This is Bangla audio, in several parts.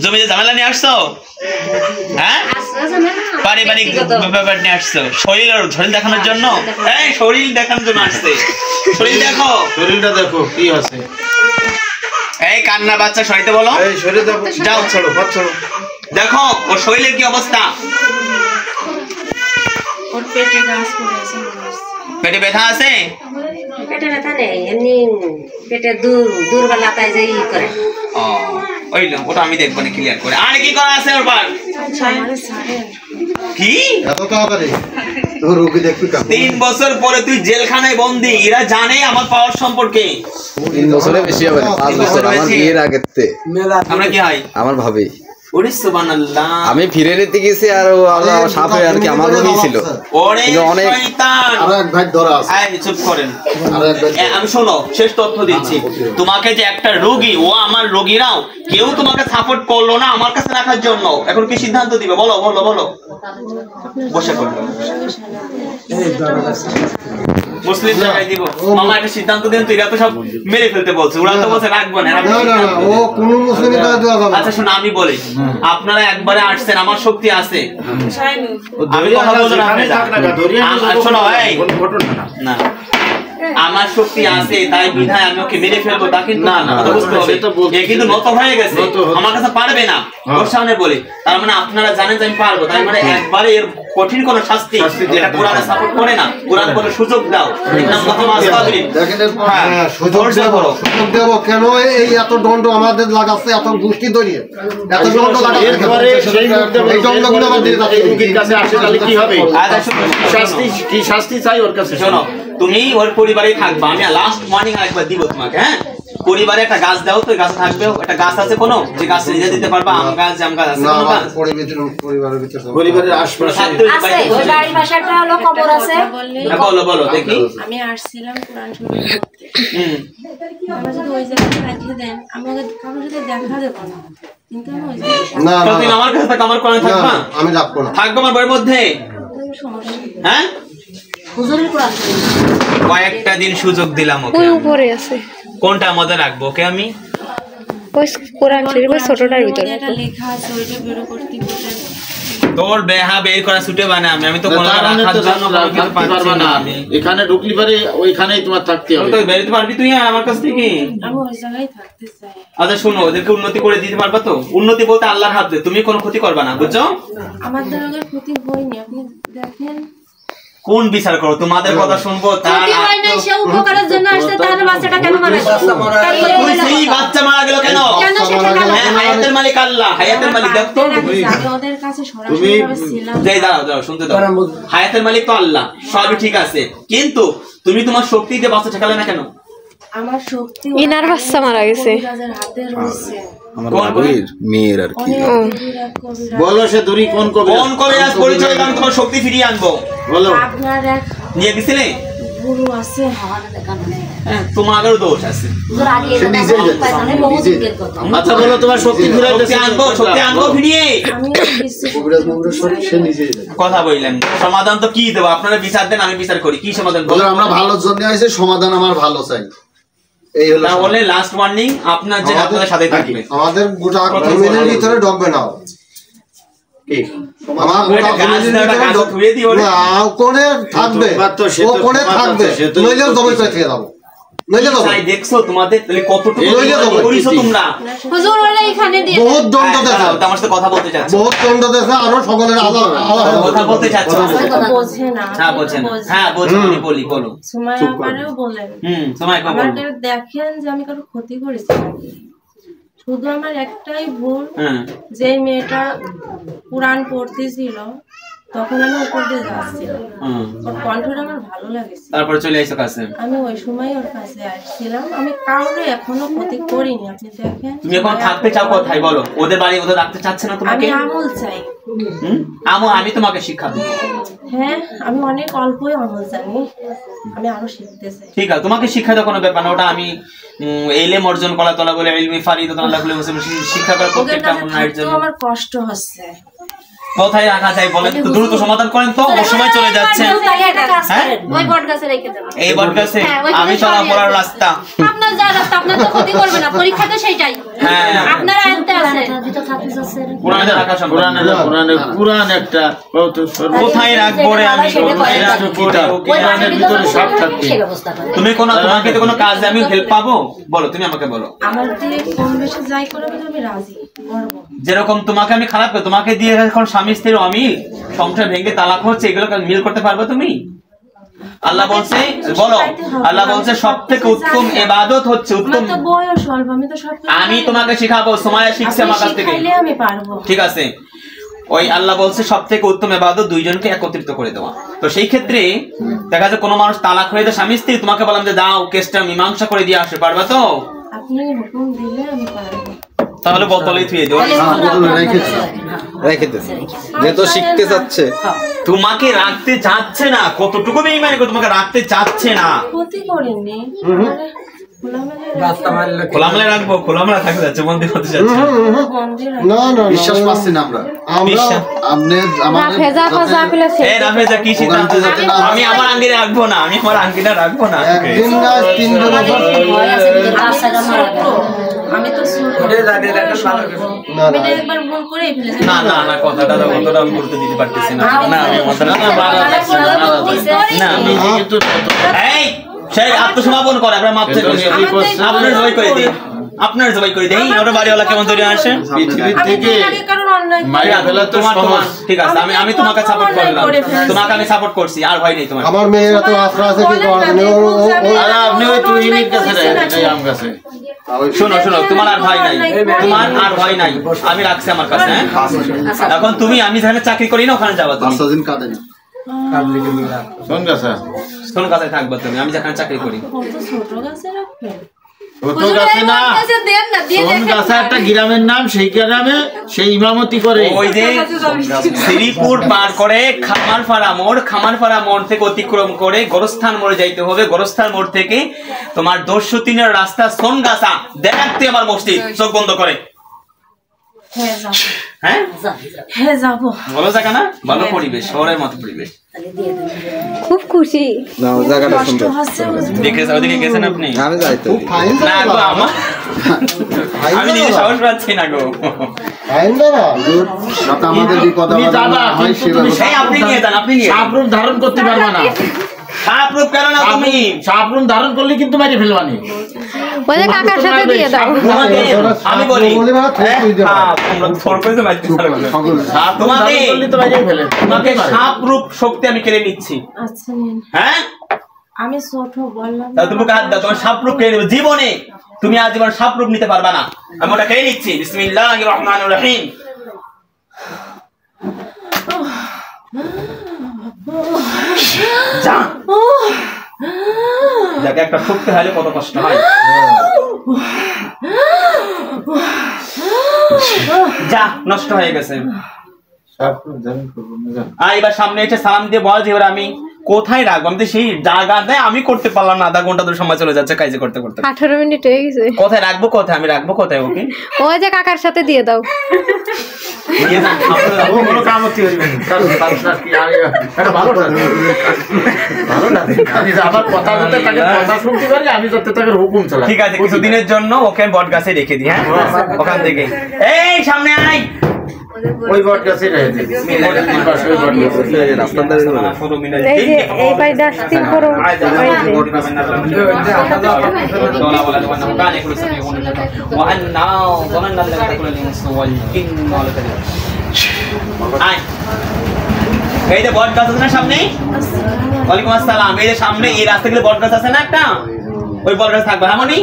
জমিতে ঝামেলা নিয়ে আসছো? হ্যাঁ, পারিবারিক ব্যাপার নিয়ে আসছো শরীর দেখানোর জন্য? এই শরীর দেখানোর জন্য আসছে। শরীর দেখো, শরীরটা দেখো কি আছে। এই কান্না বাচ্চা সরাইতে বলো। এই শরীর দেখো, যাও ছাড়ো, হাত ছাড়ো। দেখো ওর শরীরের কি অবস্থা। ওর পেটে গাছ পড়ে আছে। পেটে ব্যথা আছে? পেটে ব্যথা নেই, এমনি পেটে দুর্বলতায় যে ই করে। ও ওইলো, ওটা আমি দেখবো না ক্লিয়ার করে। আর কি করা আছে ওর পার? কি এত তাড়াতাড়ি তোর রোগী দেখবি কেন? 3 বছর পরে তুই জেলখানায় বন্দী। এরা জানে আমার পাওয়ার সম্পর্কে। 3 বছরে বেশি হবে না, 5 বছর। আমার বিয়ের আগেতে আমরা কি হয় আমার ভাবি, ওরে সুবহানাল্লাহ, আমি ফিরে নিতে গেছি আর ও সাপে আর কি আমার রোগী ছিল। ওরে শয়তান। আর এক ভাই ধরা আছে। এই চুপ করেন। আর এক ভাই আমি শোনো, শেষ তথ্য দিচ্ছি। তোমাকে যে একটা রোগী, ও আমার রোগীরাও কেউ তোমাকে সাপোর্ট করলো না আমার কাছে রাখার জন্য। এখন কি সিদ্ধান্ত দিবে বলো বলো বলো। বসে পড়ো। মুসলিম জায়গায় দিব মামা, একটা সিদ্ধান্ত দেন। তুই তো সব মেরে ফেলতে বলছে, ওরা তো বলছে রাখবো না। না না না, ও কোন মুসলিমই দেওয়া যাবে না। আচ্ছা শোনো, আমি বলি, আপনারা একবারে আসছেন, আমার শক্তি আছে। আমি কথা বলবো না, শোনো এই না, আমার শক্তি আছে তাই বিধায় আমি ওকে মেরে ফেলবো তা কিন্তু না, বুঝতে হবে। এ কিন্তু নত হয়ে গেছে, আমার কাছে পারবে না। ওর সামনে বলি, তার মানে আপনারা জানেন যে আমি পারবো। তাই মানে একবারে এর কঠিন কোন শাস্তি, যেটা কোরআনে সাপোর্ট করে না। কোরআন বলে সুযোগ দাও। একদম কথা মাসবাদরি দেখেন সুযোগ দেব কেন? এই এত দণ্ড আমাদের লাগাচ্ছে, এত গোষ্ঠী ধরিয়ে এত দণ্ড লাগাচ্ছে। এই দণ্ডগুলো আমার দিয়ে যাচ্ছে। রোগীর কাছে আসে তাহলে কি হবে? শাস্তি কি শাস্তি চাই ওর কাছে? শোনো, তুমি ওর পরিবারেই থাকবা। আমি লাস্ট ওয়ার্নিং আরেকবার দিব তোমাকে। হ্যাঁ, পরিবারে একটা গাছ দাও, তো গাছ থাকবে। একটা গাছ আছে কোনো যে গাছ নিজে দিতে পারবা? আম গাছ, জাম গাছ আছে কোনো গাছ? পরিবারের আশপাশে আছে, ওই বাড়ির পাশে একটা হলো কবর আছে। বলো বলো দেখি। আমি আসছিলাম কোরআন শরীফ পড়তে। আমার যদি ওই জায়গায় রেখে দেন, আমি ওকে কারোর সাথে দেখা দেব না। কিন্তু আমি ওই জায়গায় না না, তুমি আমার কাছে থাক, আমার কোরআনে থাকবা। আমি রাখবো না। থাকবো আমার বইয়ের মধ্যে। সমস্যা নেই। হ্যাঁ, হুজুরের কোরআন শরীফ কয়েকটা দিন সুযোগ দিলাম ওকে। উপরে আছে কোনটা মধ্যে রাখবো ওকে আমি? ওই কোরআন শরীফের ছোটটার ভিতরে এটা লেখা আছে, ওইটা বেরো করতে বলেন। তোর বেহা বের করা ছুটে বানা। আমি তো কোনো রাখার জন্য কোনো কিছু পারবো না। আমি এখানে ঢুকলি পারে ওইখানেই তোমার থাকতে হবে। তো বেরোতে পারবি তুই আমার কাছ থেকে? আমি ওই জায়গায় থাকতে চাই। আচ্ছা শোনো, ওদেরকে উন্নতি করে দিতে পারবা তো? উন্নতি বলতে আল্লাহর হাতে, তুমি কোনো ক্ষতি করবা না, বুঝছো? আমার দ্বারা ক্ষতি হয়নি, আপনি দেখেন। কোন বিচার করো? তোমাদের কথা শুনবো তার ক্ষতি হয় নাই, সে উপকারের জন্য আসছে, তাহলে বাচ্চাটা কেন মারা গেল? তুই সেই বাচ্চা মারা গেল কেন? কেন সেটা কেন? হ্যাঁ, হায়াতের মালিক আল্লাহ। হায়াতের মালিক দেখতো আমি ওদের কাছে সরাসরি ভাবে ছিলাম। যাই দাঁড়াও দাঁড়াও, শুনতে দাও। হায়াতের মালিক তো আল্লাহ, সবই ঠিক আছে, কিন্তু তুমি তোমার শক্তি দিয়ে বাচ্চা ঠেকালে না কেন? আমার শক্তি ইনার বাচ্চা মারা গেছে। কবিরাজের হাতে রয়েছে। আমার ভাবির মেয়ের আর কি। বলো সে দূরি কোন কবি? কোন কবিরাজ পরিচয় আমি তোমার শক্তি ফিরিয়ে আনবো? বলো। আপনার এক নিয়ে গেছিলে? গুরু আছে, হ্যাঁ, তোমারও দোষ আছে। সে নিজেই যাচ্ছে, নিজেই। আচ্ছা বলো তোমার শক্তি ফিরিয়ে শক্তি আনবো, শক্তি আনবো ফিরিয়ে। আমি কিছু কবিরাজ মন্দির সে নিজেই যাচ্ছে। কথা বললেন, সমাধান তো কি দেবো? আপনারা বিচার দেন, আমি বিচার করি। কি সমাধান বলো? আমরা ভালোর জন্য আইছি, সমাধান আমার ভালো চাই। এই হলো তাহলে লাস্ট ওয়ার্নিং, আপনার যে আপনাদের সাথে থাকবে। আমাদের গোটা ফ্যামিলির ভিতরে ঢুকবে না। কি আমার গোটা ফ্যামিলির ভিতরে না, কোনে থাকবে, ও কোনে থাকবে, নইলে জমি পেয়ে থেকে যাবো। নইলে যাবো। তাই দেখছো তোমাদের তাহলে কতটুকু নইলে যাবো। করিছো তোমরা? হুজুর ওরা এখানে দিয়ে বহুত দণ্ড দেখা, আমার সাথে কথা বলতে চাচ্ছ? বহুত দণ্ড দেখা, আরো সকলের কথা বলতে চাচ্ছ? বোঝে না। হ্যাঁ বোঝেন, হ্যাঁ বোঝেন, বলি বলো। সুমাইয়া আমারেও বলেন। তোমায় কো বলো। আমাকে দেখেন যে আমি কারো ক্ষতি করেছি নাকি। শুধু আমার একটাই ভুল, যে মেয়েটা কোরআন পড়তেছিল তখন আমি উপর দিয়ে যাচ্ছিলাম, ওর কণ্ঠটা আমার ভালো লাগেছে। তারপর চলে আইছো কাছে? আমি ওই সময় ওর কাছে আসছিলাম। আমি কাউরে এখনো ক্ষতি করিনি, আপনি দেখেন। তুমি এখন থাকতে চাও কোথায় বলো? ওদের বাড়ি ওদের রাখতে চাচ্ছে না তোমাকে? আমি আমল চাই। আমি তোমাকে শিক্ষা দেব। হ্যাঁ, আমি অনেক অল্পই আমল জানি, আমি আরো শিখতে চাই। ঠিক আছে, তোমাকে শিক্ষা দেওয়ার কোনো ব্যাপার না। ওটা আমি ইলম অর্জন করা তোলা বলে ইলমি ফারিদাতুন আল্লাহ বলে শিক্ষা করার প্রত্যেকটা মুমিনের জন্য আমার কষ্ট হচ্ছে। কোথায় রাখা যায় বলেন তো, দ্রুত সমাধান করেন তো, সময় চলে যাচ্ছে। ওই বট গাছে রেখে দেব। এই বট গাছে আমি চলাফেরার রাস্তা, আপনার যা রাস্তা, আপনার তো ক্ষতি করবে না, পরীক্ষা তো সেইটাই। হ্যাঁ আপনার আনতে আছে কোরআনে রাখা সম্ভব। পুরান একটা কোথায় রাখবো রে আমি, কোথায় রাখবো? কোরআনের ভিতরে সব থাকবে। তুমি তোমাকে তো কোনো কাজে আমি হেল্প পাবো? বলো, তুমি আমাকে বলো। আমার দিয়ে কম বেশি যাই করবে আমি রাজি করব। যেরকম তোমাকে আমি খারাপ করে, তোমাকে দিয়ে এখন স্বামী স্ত্রীর অমিল, সংসার ভেঙে তালাক হচ্ছে, এগুলো মিল করতে পারবে তুমি? আল্লাহ বলছে, বলো, আল্লাহ বলছে সবথেকে উত্তম ইবাদত হচ্ছে উত্তম। তো বয়স অল্প, আমি তো সব আমি তোমাকে শিখাবো, সুমাইয়া শিখছে আমার কাছ থেকে, আমি পারবো। ঠিক আছে? ওই আল্লাহ বলছে সবথেকে উত্তম ইবাদত দুইজনকে একত্রিত করে দেওয়া। তো সেই ক্ষেত্রে দেখা যায় কোনো মানুষ তালাক হয়ে যায় স্বামী স্ত্রী, তোমাকে বললাম যে দাও কেসটা মীমাংসা করে দিয়ে আসতে পারবা তো? আপনি হুকুম দিলে আমি পারবো। তাহলে বোতলে থুয়ে দেবো। রেখে দে, যেহেতু শিখতে চাচ্ছে। তোমাকে রাখতে চাচ্ছে না, কতটুকু বেঈমানি করে তোমাকে রাখতে চাচ্ছে না। ক্ষতি করিনি, খোলামেলা রাখবো, খোলামেলা থাকতে যাচ্ছে, বন্দি করতে যাচ্ছে না না বিশ্বাস পাচ্ছি না আমরা। এই রাফেজা কি সিদ্ধান্ত? আমি আমার আঙ্গিনা রাখবো না, আমি আমার আঙ্গিনা রাখবো না। একদিন না 3 বছর আমি তো আমি একবার ভুল করেই ফেলেছি। না না না, কথাটা আমি করতে দিতে পারতেছি না। না আমি এই সেই আত্মসমর্পণ করে আমরা মাপ চাই, আপনার জবাই করে দিই, আপনার জবাই করে দিই। ওর বাড়িওয়ালা কেমন ধরে আসে পৃথিবী থেকে মাইরা ফেলা তো তোমার, ঠিক আছে? আমি তোমাকে সাপোর্ট করলাম, তোমাকে আমি সাপোর্ট করছি, আর ভয় নেই তোমার। আমার মেয়েরা তো আশ্রয় আছে কি করবে? আর আপনি ওই তুহিনের কাছে রাখেন, এই আম গাছে। শোনো শোনো, তোমার আর ভয় নাই, তোমার আর ভয় নাই, আমি রাখছি আমার কাছে। এখন তুমি, আমি যেখানে চাকরি করি না ওখানে যাবা তুমি। কোন গাছে? কোন কাছে থাকবা তুমি? আমি যেখানে চাকরি করি। ছোট গাছে রাখবেন? ছোট গাছে না, কোন গাছে একটা গ্রামের নাম, সেই গ্রামে সেই ইমামতি করে। ওই যে শ্রীপুর পার করে খামারপাড়া মোড় থেকে অতিক্রম করে গোরস্থান মোড়ে যাইতে হবে। গোরস্থান মোড় থেকে তোমার 203 রাস্তা সোনগাছা দেখতে আমার মসজিদ, চোখ বন্ধ করে। হ্যাঁ হ্যাঁ যাবো। ভালো জায়গা না? ভালো পরিবেশ, শহরের মতো পরিবেশ। খুব খুশি না, জায়গাটা সুন্দর। ওদিকে গেছেন আপনি? আমি যাই তো। না গো, আমি নিজে সাহস পাচ্ছি না গো। আমাদের যে কথা হয় সেই আপনি নিয়ে যান, আপনি নিয়ে সাপ রূপ ধারণ করতে পারবে না। সাপ রূপ কেন না? তুমি সাপ রূপ ধারণ করলে কিন্তু মেরে ফেলবানি। ওই যে কাকার সাথে দিয়ে দাও। আমি বলি তোমাকে সাপ রূপ শক্তি আমি কেড়ে নিচ্ছি। আচ্ছা নিন। হ্যাঁ আমি ছোট বললাম, তুমি হাত দাও, তোমার সাপ রূপ কেড়ে নেবে জীবনে। তুমি আজীবন সাপ রূপ নিতে পারবা না, আমি ওটা কেড়ে নিচ্ছি। বিসমিল্লাহির রহমানির রহিম। যা যাকে একটা শক্তি হলে কত কষ্ট হয়। যা নষ্ট হয়ে গেছে। এবার সামনে এসে সালাম দিয়ে বল যে এবার আমি কোথায় রাখবো? আমি তো সেই জায়গা দেয় আমি করতে পারলাম না, আধা ঘন্টা ধরে সময় চলে যাচ্ছে কাজে করতে করতে। 18 মিনিট হয়ে গেছে। কোথায় রাখবো? কোথায় আমি রাখবো? কোথায় ওকে? ওই যে কাকার সাথে দিয়ে দাও। কোনো কাম হচ্ছে আমার কথা যাতে তাকে কথা শুনতে পারি, আমি যাতে তাকে হুকুম চালাই। ঠিক আছে, কিছুদিনের জন্য ওকে বট গাছে রেখে দিই। হ্যাঁ ওখান থেকে এই সামনে আয়, ওই বট গাছে রেখে দিই। এই যে এই পাইডা স্টিল করো। এই যে বট গাছ আছে না সামনে? ওয়ালাইকুম আসসালাম। এই যে সামনে এই রাস্তা গেলে বট গাছ আছে না একটা, ওই বট গাছ থাকবে। হামনি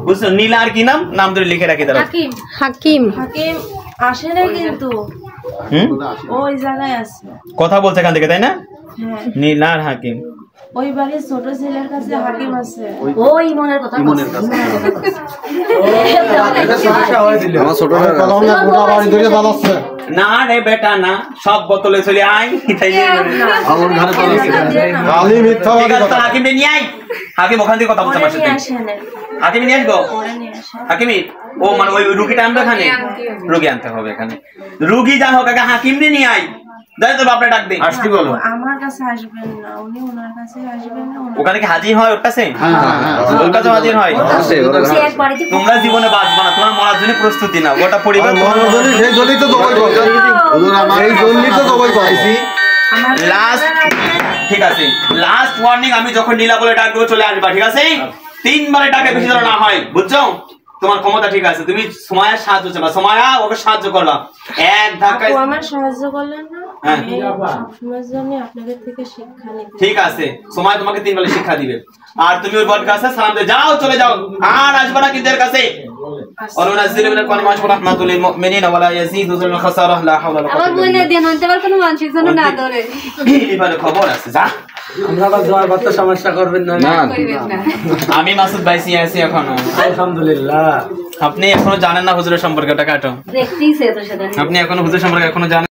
বুঝছো? নীলা আর কি নাম? নাম ধরে লিখে রাখি দাঁড়া। হাকিম। হাকিম হাকিম আসে না কিন্তু ওই জায়গায় আছে, কথা বলছে এখান থেকে, তাই না? হ্যাঁ নীলা আর হাকিম। ওই বাড়ির ছোট ছেলের কাছে হাকিম আছে। ওই মনের কথা আমার ছোট না রে বেটা না, সব বোতলে চলে আয়। হাকিম নিয়ে আয়, হাকিম ওখান থেকে কথা বলছে আমার সাথে। হাকিম নিয়ে আসবো। হাকিমি ও মানে ওই রুগীটা আনবে এখানে, রুগী আনতে হবে এখানে। রুগী যা হোক আগে হাকিম নিয়ে আই, যাই তো বাপরে ডাক দে, আসতে বলো। আমার কাছে আসবেন না, উনি ওনার কাছে আসবেন না। ওখানে কি হাজির হয় ওর কাছে? ওর কাছে হাজির হয়। তোমরা জীবনে বাঁচবা না, তোমার মরার জন্য প্রস্তুতি না, ওটা পরিবার সেই জন্যই তো দবাই করছি, এই জন্যই তো দবাই করছি। লাস্ট, ঠিক আছে, লাস্ট ওয়ার্নিং, আমি যখন নীলা বলে ডাক দেবো চলে আসবা, ঠিক আছে? 3 বারে ডাকে বেশি ধরে না হয়, বুঝছো? তোমার ক্ষমতা ঠিক আছে, তুমি সময়ের সাহায্য চাবা, সময়া ওকে সাহায্য করবা, এক ধাক্কায় আমার সাহায্য করলেন না, আমি সবসময়ের জন্য আপনাদের থেকে শিক্ষা নিতে। ঠিক আছে, সময় তোমাকে 3 বেলা শিক্ষা দিবে, আর তুমি ওই বট গাছে সালাম দিয়ে যাও, চলে যাও, আর আসবে না কিন্তু এর কাছে। অনুনাজিলু মিনাল কোরআনি মা শাআ রাহমাতুল লিল মুমিনিনা ওয়া লা ইয়াজিদু যুল খাসারা লা হাওলা ওয়া লা আমার বইনে দেন হতে পারে কোনো মানুষের জন্য না ধরে এবারে খবর আছে, যা আমরা আবার দোয়া করতে সমস্যা করবেন না। আমি মাসুদ ভাই আছি এখনো, আলহামদুলিল্লাহ। আপনি এখনো জানেন না হুজুরের সম্পর্কে, ওটা কাটো, দেখতেইছে তো সেটা আপনি এখনো হুজুর সম্পর্কে এখনো জানেন।